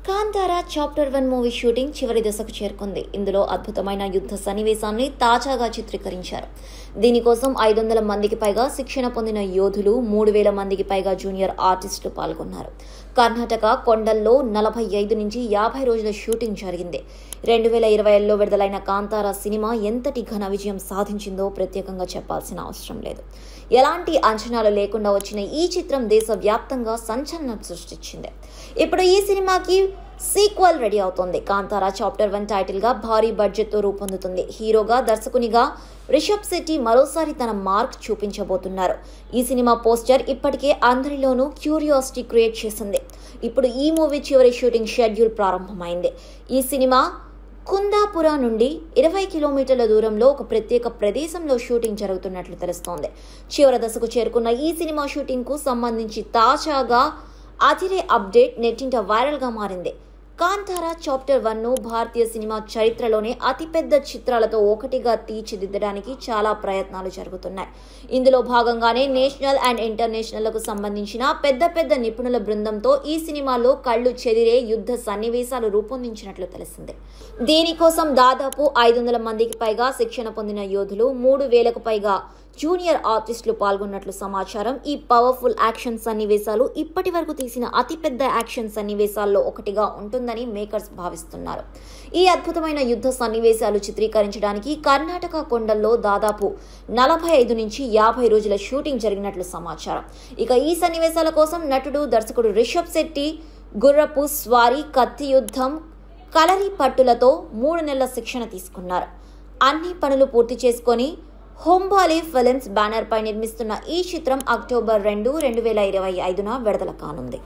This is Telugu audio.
కాంతారా చాప్టర్ 1 మూవీ షూటింగ్ చివరి దశకు చేరుకుంది. ఇందులో అద్భుతమైన యుద్ధ సన్నివేశాన్ని తాజాగా చిత్రీకరించారు. దీనికోసం 500 మందికి పైగా శిక్షణ పొందిన యోధులు, 3000 మందికి పైగా జూనియర్ ఆర్టిస్టులు పాల్గొన్నారు. కర్ణాటక కొండల్లో 45 నుంచి 50 రోజుల షూటింగ్ జరిగింది. 2020లో విడుదలైన కాంతారా సినిమా ఎంతటి ఘన విజయం సాధించిందో ప్రత్యేకంగా చెప్పాల్సిన అవసరం లేదు. ఎలాంటి అంచనాలు లేకుండా వచ్చిన ఈ చిత్రం దేశవ్యాప్తంగా సంచలనం సృష్టించింది. ఇప్పుడు ఈ సినిమాకి సీక్వెల్ రెడీ అవుతోంది. కాంతారా చాప్టర్ 1 టైటిల్ గా భారీ బడ్జెట్ తో రూపొందుతుంది. హీరోగా, దర్శకునిగా రిషబ్ శెట్టి మరోసారి తన మార్క్ చూపించబోతున్నారు. ఈ సినిమా పోస్టర్ ఇప్పటికే అందరిలోనూ క్యూరియాసిటీ క్రియేట్ చేసింది. ఇప్పుడు ఈ మూవీ చివరి షూటింగ్ షెడ్యూల్ ప్రారంభమైంది. ఈ సినిమా కుందాపుర నుండి 20 కిలోమీటర్ల దూరంలో ఒక ప్రత్యేక ప్రదేశంలో షూటింగ్ జరుగుతున్నట్లు తెలుస్తోంది. చివరి దశకు చేరుకున్న ఈ సినిమా షూటింగ్ కు సంబంధించి తాజాగా అదిరే అప్డేట్ నెట్టింట వైరల్ గా మారింది. కాంతారా చాప్టర్ 1ను భారతీయ సినిమా చరిత్రలోనే అతిపెద్ద చిత్రాలతో ఒకటిగా తీర్చిదిద్దడానికి చాలా ప్రయత్నాలు జరుగుతున్నాయి. ఇందులో భాగంగానే నేషనల్ అండ్ ఇంటర్నేషనల్లకు సంబంధించిన పెద్ద నిపుణుల బృందంతో ఈ సినిమాలో కళ్ళు చెదిరే యుద్ధ సన్నివేశాలు రూపొందించినట్లు తెలిసింది. దీనికోసం దాదాపు 500 మందికి పైగా శిక్షణ పొందిన యోధులు, 3000కు పైగా జూనియర్ ఆర్టిస్టులు పాల్గొన్నట్లు సమాచారం. ఈ పవర్ఫుల్ యాక్షన్ సన్నివేశాలు ఇప్పటి వరకు తీసిన అతిపెద్ద యాక్షన్ సన్నివేశాల్లో ఒకటిగా ఉంటుందని మేకర్స్ భావిస్తున్నారు. ఈ అద్భుతమైన యుద్ధ సన్నివేశాలు చిత్రీకరించడానికి కర్ణాటక కొండల్లో దాదాపు 45 నుంచి 50 రోజుల షూటింగ్ జరిగినట్లు సమాచారం. ఇక ఈ సన్నివేశాల కోసం నటుడు, దర్శకుడు రిషబ్ శెట్టి గుర్రపు స్వారీ, కత్తి యుద్ధం, కలరి పట్టులతో 3 నెలల శిక్షణ తీసుకున్నారు. అన్ని పనులు పూర్తి చేసుకొని హోంబాలే ఫిలిమ్స్ బ్యానర్ పై నిర్మిస్తున్న ఈ చిత్రం అక్టోబర్ 2, 2025న విడుదల కానుంది.